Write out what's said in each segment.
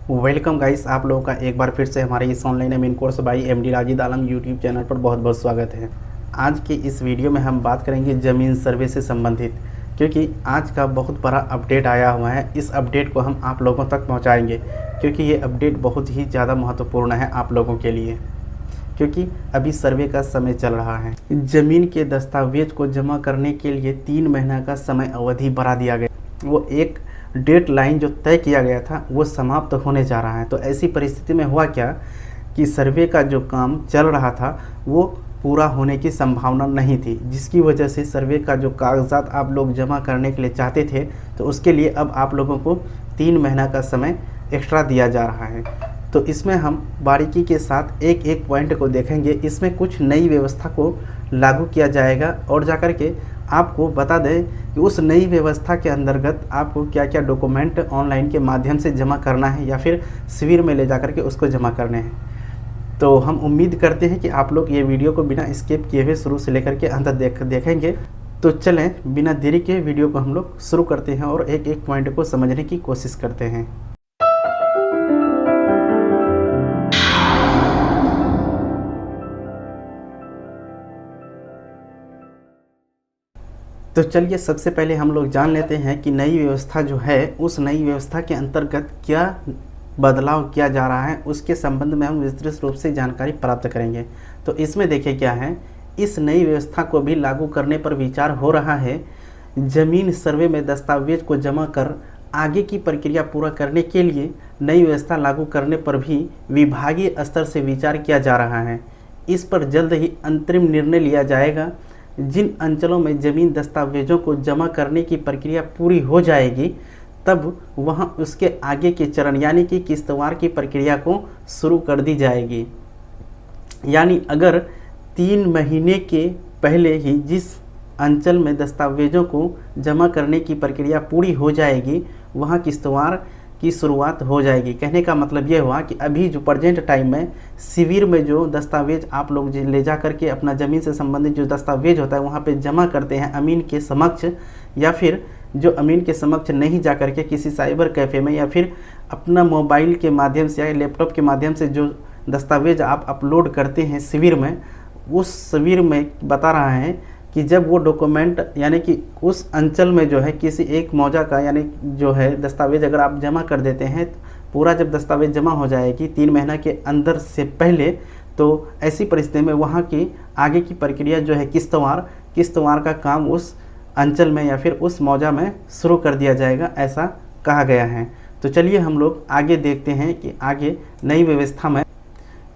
Welcome guys, आप लोगों का एक बार फिर से हमारे इस online main course by MD Rajid Alam YouTube channel पर बहुत बहुत स्वागत है। आज के इस वीडियो में हम बात करेंगे ज़मीन सर्वे से संबंधित, क्योंकि आज का बहुत बड़ा अपडेट आया हुआ है। इस अपडेट को हम आप लोगों तक पहुंचाएंगे, क्योंकि ये अपडेट बहुत ही ज़्यादा महत्वपूर्ण है आप लोगों के लिए, क्योंकि अभी सर्वे का समय चल रहा है। ज़मीन के दस्तावेज को जमा करने के लिए 3 महीना का समय अवधि बढ़ा दिया गया। वो एक डेट लाइन जो तय किया गया था वो समाप्त होने जा रहा है। तो ऐसी परिस्थिति में हुआ क्या कि सर्वे का जो काम चल रहा था वो पूरा होने की संभावना नहीं थी, जिसकी वजह से सर्वे का जो कागजात आप लोग जमा करने के लिए चाहते थे, तो उसके लिए अब आप लोगों को 3 महीना का समय एक्स्ट्रा दिया जा रहा है। तो इसमें हम बारीकी के साथ एक एक पॉइंट को देखेंगे। इसमें कुछ नई व्यवस्था को लागू किया जाएगा और जाकर के आपको बता दें कि उस नई व्यवस्था के अंतर्गत आपको क्या क्या डॉक्यूमेंट ऑनलाइन के माध्यम से जमा करना है या फिर शिविर में ले जाकर के उसको जमा करने हैं। तो हम उम्मीद करते हैं कि आप लोग ये वीडियो को बिना स्किप किए हुए शुरू से लेकर के अंत देखेंगे। तो चलें, बिना देरी के वीडियो को हम लोग शुरू करते हैं और एक एक पॉइंट को समझने की कोशिश करते हैं। तो चलिए, सबसे पहले हम लोग जान लेते हैं कि नई व्यवस्था जो है उस नई व्यवस्था के अंतर्गत क्या बदलाव किया जा रहा है, उसके संबंध में हम विस्तृत रूप से जानकारी प्राप्त करेंगे। तो इसमें देखिए क्या है, इस नई व्यवस्था को भी लागू करने पर विचार हो रहा है। ज़मीन सर्वे में दस्तावेज को जमा कर आगे की प्रक्रिया पूरा करने के लिए नई व्यवस्था लागू करने पर भी विभागीय स्तर से विचार किया जा रहा है। इस पर जल्द ही अंतरिम निर्णय लिया जाएगा। जिन अंचलों में ज़मीन दस्तावेजों को जमा करने की प्रक्रिया पूरी हो जाएगी, तब वहां उसके आगे के चरण यानी कि किस्तवार की प्रक्रिया को शुरू कर दी जाएगी। यानी अगर 3 महीने के पहले ही जिस अंचल में दस्तावेजों को जमा करने की प्रक्रिया पूरी हो जाएगी, वहां किस्तवार की शुरुआत हो जाएगी। कहने का मतलब ये हुआ कि अभी जो प्रेजेंट टाइम में शिविर में जो दस्तावेज आप लोग ले जा करके अपना ज़मीन से संबंधित जो दस्तावेज होता है वहाँ पे जमा करते हैं अमीन के समक्ष, या फिर जो अमीन के समक्ष नहीं जा करके किसी साइबर कैफ़े में या फिर अपना मोबाइल के माध्यम से या लैपटॉप के माध्यम से जो दस्तावेज आप अपलोड करते हैं शिविर में, उस शिविर में बता रहा है कि जब वो डॉक्यूमेंट यानी कि उस अंचल में जो है किसी एक मौजा का यानी जो है दस्तावेज अगर आप जमा कर देते हैं, पूरा जब दस्तावेज जमा हो जाएगी 3 महीना के अंदर से पहले, तो ऐसी परिस्थिति में वहाँ की आगे की प्रक्रिया जो है किस्तवार का काम उस अंचल में या फिर उस मौजा में शुरू कर दिया जाएगा, ऐसा कहा गया है। तो चलिए हम लोग आगे देखते हैं कि आगे नई व्यवस्था में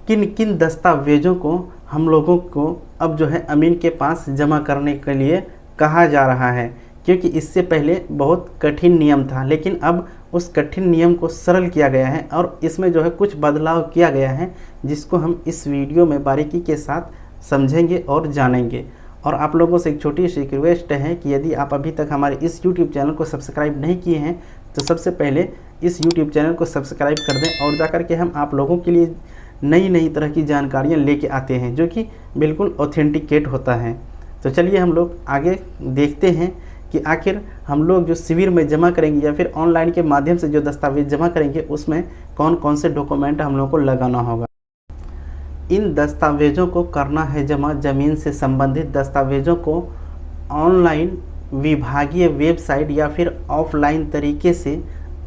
किन किन दस्तावेजों को हम लोगों को अब जो है अमीन के पास जमा करने के लिए कहा जा रहा है। क्योंकि इससे पहले बहुत कठिन नियम था, लेकिन अब उस कठिन नियम को सरल किया गया है और इसमें जो है कुछ बदलाव किया गया है, जिसको हम इस वीडियो में बारीकी के साथ समझेंगे और जानेंगे। और आप लोगों से एक छोटी सी रिक्वेस्ट है कि यदि आप अभी तक हमारे इस YouTube चैनल को सब्सक्राइब नहीं किए हैं, तो सबसे पहले इस YouTube चैनल को सब्सक्राइब कर दें और जाकर के हम आप लोगों के लिए नई तरह की जानकारियाँ लेके आते हैं, जो कि बिल्कुल ऑथेंटिकेट होता है। तो चलिए हम लोग आगे देखते हैं कि आखिर हम लोग जो शिविर में जमा करेंगे या फिर ऑनलाइन के माध्यम से जो दस्तावेज जमा करेंगे, उसमें कौन कौन से डॉक्यूमेंट हम लोग को लगाना होगा। इन दस्तावेजों को करना है जमा ज़मीन से संबंधित दस्तावेजों को ऑनलाइन विभागीय वेबसाइट या फिर ऑफलाइन तरीके से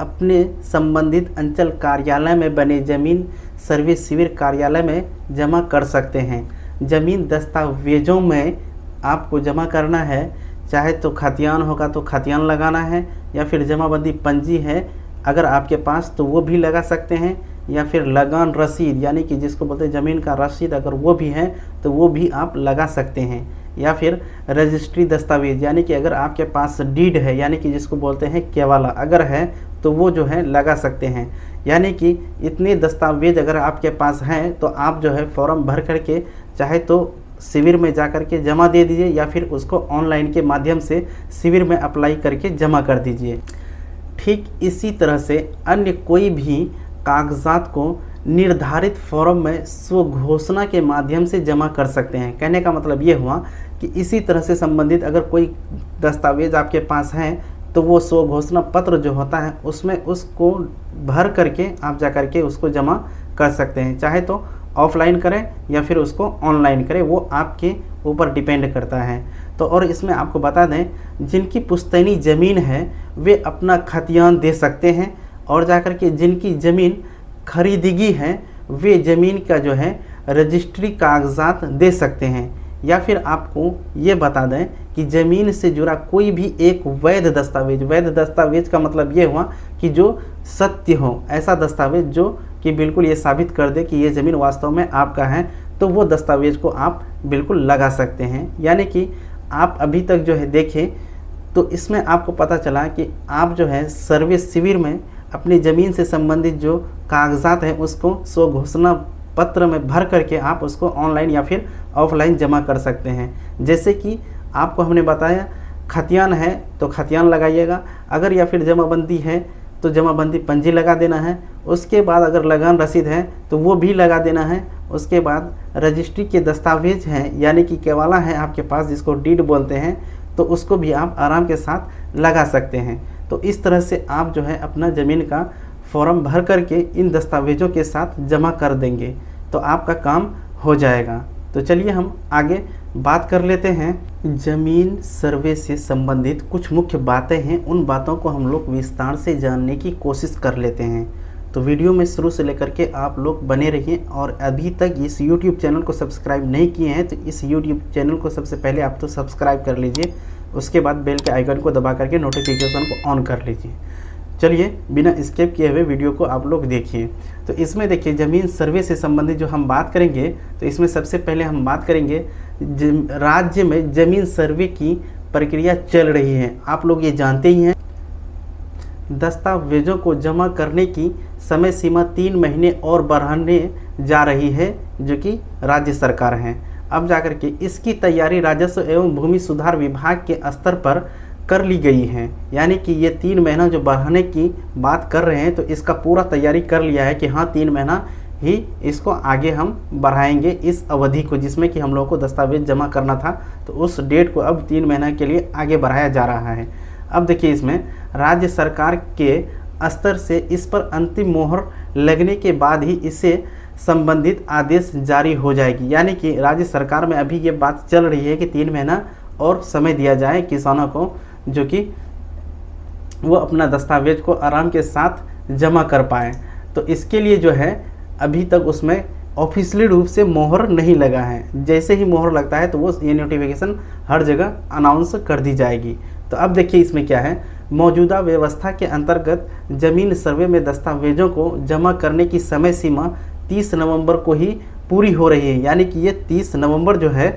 अपने संबंधित अंचल कार्यालय में बने ज़मीन सर्वे शिविर कार्यालय में जमा कर सकते हैं। ज़मीन दस्तावेजों में आपको जमा करना है, चाहे तो खतियान होगा तो खतियान लगाना है, या फिर जमाबंदी पंजी है अगर आपके पास तो वो भी लगा सकते हैं, या फिर लगान रसीद यानी कि जिसको बोलते हैं ज़मीन का रसीद अगर वो भी है तो वो भी आप लगा सकते हैं, या फिर रजिस्ट्री दस्तावेज यानी कि अगर आपके पास डीड है यानी कि जिसको बोलते हैं केवाला अगर है तो वो जो है लगा सकते हैं। यानी कि इतने दस्तावेज अगर आपके पास हैं तो आप जो है फॉर्म भर करके चाहे तो शिविर में जा कर के जमा दे दीजिए, या फिर उसको ऑनलाइन के माध्यम से शिविर में अप्लाई करके जमा कर दीजिए। ठीक इसी तरह से अन्य कोई भी कागजात को निर्धारित फॉर्म में स्वघोषणा के माध्यम से जमा कर सकते हैं। कहने का मतलब ये हुआ कि इसी तरह से संबंधित अगर कोई दस्तावेज आपके पास हैं तो वो स्व घोषणा पत्र जो होता है उसमें उसको भर करके आप जा करके उसको जमा कर सकते हैं। चाहे तो ऑफलाइन करें या फिर उसको ऑनलाइन करें, वो आपके ऊपर डिपेंड करता है। तो और इसमें आपको बता दें, जिनकी पुश्तैनी ज़मीन है वे अपना खतियान दे सकते हैं, और जाकर के जिनकी ज़मीन खरीदगी है वे ज़मीन का जो है रजिस्ट्री कागजात दे सकते हैं। या फिर आपको ये बता दें कि ज़मीन से जुड़ा कोई भी एक वैध दस्तावेज का मतलब ये हुआ कि जो सत्य हो, ऐसा दस्तावेज जो कि बिल्कुल ये साबित कर दे कि ये ज़मीन वास्तव में आपका है, तो वो दस्तावेज को आप बिल्कुल लगा सकते हैं। यानी कि आप अभी तक जो है देखें तो इसमें आपको पता चला कि आप जो है सर्वे शिविर में अपनी ज़मीन से संबंधित जो कागजात हैं उसको स्व घोषणा पत्र में भर करके आप उसको ऑनलाइन या फिर ऑफलाइन जमा कर सकते हैं। जैसे कि आपको हमने बताया, खतियान है तो खतियान लगाइएगा, अगर या फिर जमाबंदी है तो जमाबंदी पंजी लगा देना है। उसके बाद अगर लगान रसीद है तो वो भी लगा देना है। उसके बाद रजिस्ट्री के दस्तावेज हैं यानी कि केवाला है आपके पास, जिसको डीड बोलते हैं, तो उसको भी आप आराम के साथ लगा सकते हैं। तो इस तरह से आप जो है अपना ज़मीन का फॉर्म भर करके इन दस्तावेज़ों के साथ जमा कर देंगे तो आपका काम हो जाएगा। तो चलिए हम आगे बात कर लेते हैं। ज़मीन सर्वे से संबंधित कुछ मुख्य बातें हैं, उन बातों को हम लोग विस्तार से जानने की कोशिश कर लेते हैं। तो वीडियो में शुरू से लेकर के आप लोग बने रहिए, और अभी तक इस YouTube चैनल को सब्सक्राइब नहीं किए हैं तो इस YouTube चैनल को सबसे पहले आप तो सब्सक्राइब कर लीजिए, उसके बाद बेल के आइकन को दबा करके नोटिफिकेशन को ऑन कर लीजिए। चलिए बिना स्किप किए हुए वीडियो को आप लोग देखिए। तो इसमें देखिए ज़मीन सर्वे से संबंधित जो हम बात करेंगे, तो इसमें सबसे पहले हम बात करेंगे राज्य में ज़मीन सर्वे की प्रक्रिया चल रही है। आप लोग ये जानते ही हैं, दस्तावेज़ों को जमा करने की समय सीमा 3 महीने और बढ़ाने जा रही है, जो कि राज्य सरकार है। अब जाकर के इसकी तैयारी राजस्व एवं भूमि सुधार विभाग के स्तर पर कर ली गई है। यानी कि ये 3 महीना जो बढ़ाने की बात कर रहे हैं तो इसका पूरा तैयारी कर लिया है कि हाँ 3 महीना ही इसको आगे हम बढ़ाएंगे, इस अवधि को जिसमें कि हम लोगों को दस्तावेज जमा करना था तो उस डेट को अब 3 महीना के लिए आगे बढ़ाया जा रहा है। अब देखिए इसमें राज्य सरकार के स्तर से इस पर अंतिम मोहर लगने के बाद ही इसे संबंधित आदेश जारी हो जाएगी। यानी कि राज्य सरकार में अभी ये बात चल रही है कि 3 महीना और समय दिया जाए किसानों को, जो कि वो अपना दस्तावेज को आराम के साथ जमा कर पाएँ। तो इसके लिए जो है अभी तक उसमें ऑफिशियली रूप से मोहर नहीं लगा है। जैसे ही मोहर लगता है तो वो ये नोटिफिकेशन हर जगह अनाउंस कर दी जाएगी। तो अब देखिए इसमें क्या है, मौजूदा व्यवस्था के अंतर्गत ज़मीन सर्वे में दस्तावेजों को जमा करने की समय सीमा 30 नवंबर को ही पूरी हो रही है। यानी कि ये 30 नवंबर जो है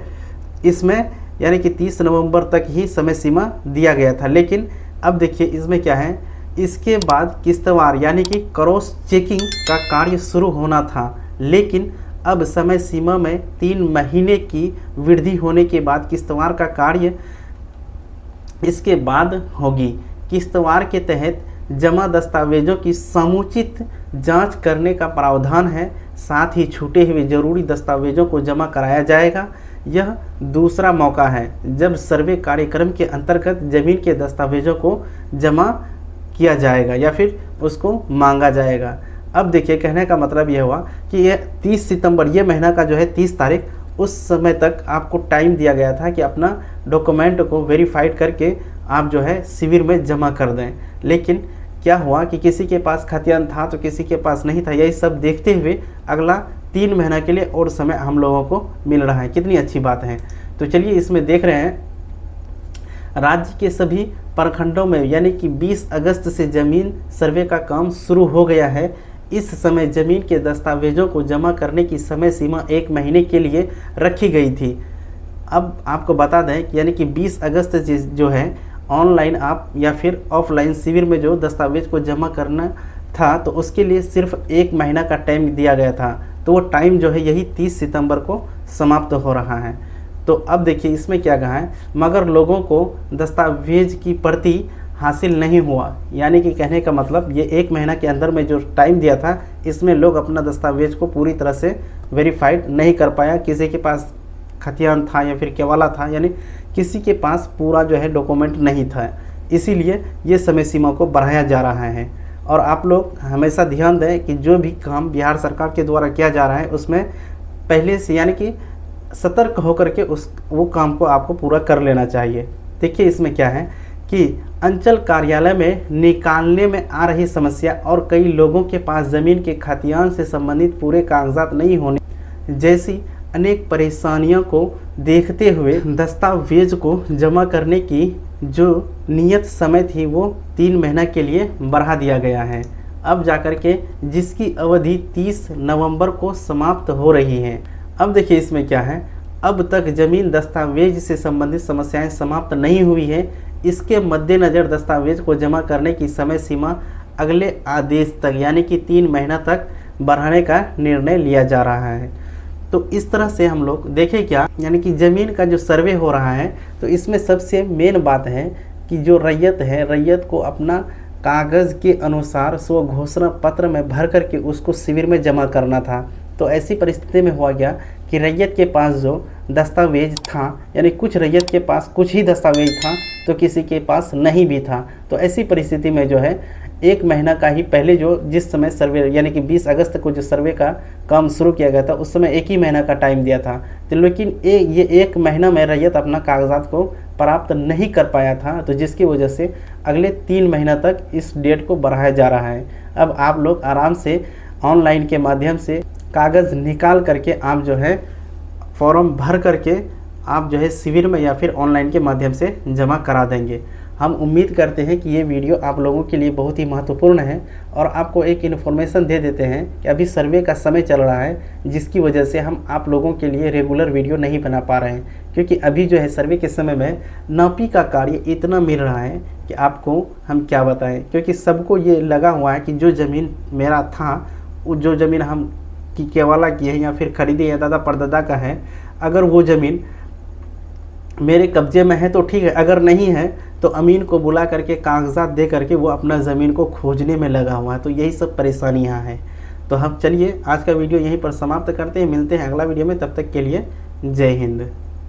इसमें, यानी कि 30 नवंबर तक ही समय सीमा दिया गया था। लेकिन अब देखिए इसमें क्या है, इसके बाद किस्तवार यानी कि क्रॉस चेकिंग का कार्य शुरू होना था, लेकिन अब समय सीमा में 3 महीने की वृद्धि होने के बाद किस्तवार का कार्य इसके बाद होगी। किस्तवार के तहत जमा दस्तावेजों की समुचित जांच करने का प्रावधान है, साथ ही छूटे हुए जरूरी दस्तावेजों को जमा कराया जाएगा। यह दूसरा मौका है जब सर्वे कार्यक्रम के अंतर्गत ज़मीन के दस्तावेजों को जमा किया जाएगा या फिर उसको मांगा जाएगा। अब देखिए कहने का मतलब यह हुआ कि यह 30 सितंबर ये महीना का जो है 30 तारीख, उस समय तक आपको टाइम दिया गया था कि अपना डॉक्यूमेंट को वेरीफाइड करके आप जो है शिविर में जमा कर दें। लेकिन क्या हुआ कि किसी के पास खतियान था तो किसी के पास नहीं था। यही सब देखते हुए अगला 3 महीना के लिए और समय हम लोगों को मिल रहा है। कितनी अच्छी बात है। तो चलिए इसमें देख रहे हैं, राज्य के सभी प्रखंडों में यानी कि 20 अगस्त से ज़मीन सर्वे का काम शुरू हो गया है। इस समय ज़मीन के दस्तावेजों को जमा करने की समय सीमा 1 महीने के लिए रखी गई थी। अब आपको बता दें कि यानी कि 20 अगस्त जो है ऑनलाइन आप या फिर ऑफलाइन शिविर में जो दस्तावेज को जमा करना था तो उसके लिए सिर्फ 1 महीना का टाइम दिया गया था। तो वो टाइम जो है यही 30 सितंबर को समाप्त हो रहा है। तो अब देखिए इसमें क्या कहा है, मगर लोगों को दस्तावेज की प्रति हासिल नहीं हुआ। यानी कि कहने का मतलब ये 1 महीना के अंदर में जो टाइम दिया था इसमें लोग अपना दस्तावेज को पूरी तरह से वेरीफाइड नहीं कर पाया। किसी के पास खतियान था या फिर केवाला था, यानी किसी के पास पूरा जो है डॉक्यूमेंट नहीं था। इसीलिए ये समय सीमा को बढ़ाया जा रहा है। और आप लोग हमेशा ध्यान दें कि जो भी काम बिहार सरकार के द्वारा किया जा रहा है उसमें पहले से यानी कि सतर्क होकर के वो काम को आपको पूरा कर लेना चाहिए। देखिए इसमें क्या है कि अंचल कार्यालय में निकालने में आ रही समस्या और कई लोगों के पास ज़मीन के खतियान से संबंधित पूरे कागजात नहीं होने जैसी अनेक परेशानियों को देखते हुए दस्तावेज को जमा करने की जो नियत समय थी वो 3 महीना के लिए बढ़ा दिया गया है, अब जाकर के जिसकी अवधि 30 नवंबर को समाप्त हो रही है। अब देखिए इसमें क्या है, अब तक जमीन दस्तावेज से संबंधित समस्याएं समाप्त नहीं हुई है। इसके मद्देनज़र दस्तावेज को जमा करने की समय सीमा अगले आदेश तक यानी कि 3 महीना तक बढ़ाने का निर्णय लिया जा रहा है। तो इस तरह से हम लोग देखें क्या, यानी कि ज़मीन का जो सर्वे हो रहा है तो इसमें सबसे मेन बात है कि जो रैयत है, रैयत को अपना कागज़ के अनुसार स्व घोषणा पत्र में भर करके उसको शिविर में जमा करना था। तो ऐसी परिस्थिति में हुआ गया कि रैयत के पास जो दस्तावेज था, यानी कुछ रैयत के पास कुछ ही दस्तावेज था तो किसी के पास नहीं भी था। तो ऐसी परिस्थिति में जो है 1 महीना का ही पहले जो जिस समय सर्वे यानी कि 20 अगस्त को जो सर्वे का काम शुरू किया गया था उस समय 1 ही महीना का टाइम दिया था। तो लेकिन ये 1 महीना में रैयत अपना कागजात को प्राप्त नहीं कर पाया था, तो जिसकी वजह से अगले 3 महीना तक इस डेट को बढ़ाया जा रहा है। अब आप लोग आराम से ऑनलाइन के माध्यम से कागज़ निकाल करके आप जो है फॉर्म भर करके आप जो है शिविर में या फिर ऑनलाइन के माध्यम से जमा करा देंगे। हम उम्मीद करते हैं कि ये वीडियो आप लोगों के लिए बहुत ही महत्वपूर्ण है और आपको एक इन्फॉर्मेशन दे देते हैं कि अभी सर्वे का समय चल रहा है, जिसकी वजह से हम आप लोगों के लिए रेगुलर वीडियो नहीं बना पा रहे हैं, क्योंकि अभी जो है सर्वे के समय में नापी का कार्य इतना मिल रहा है कि आपको हम क्या बताएं। क्योंकि सबको ये लगा हुआ है कि जो ज़मीन मेरा था, वो जो ज़मीन हम की केवाला की है या फिर खरीदी है, दादा परदादा का है, अगर वो ज़मीन मेरे कब्जे में है तो ठीक है, अगर नहीं है तो अमीन को बुला करके कागजात दे करके वो अपना ज़मीन को खोजने में लगा हुआ है। तो यही सब परेशानी यहाँ है। तो हम चलिए आज का वीडियो यहीं पर समाप्त करते हैं, मिलते हैं अगला वीडियो में, तब तक के लिए जय हिंद।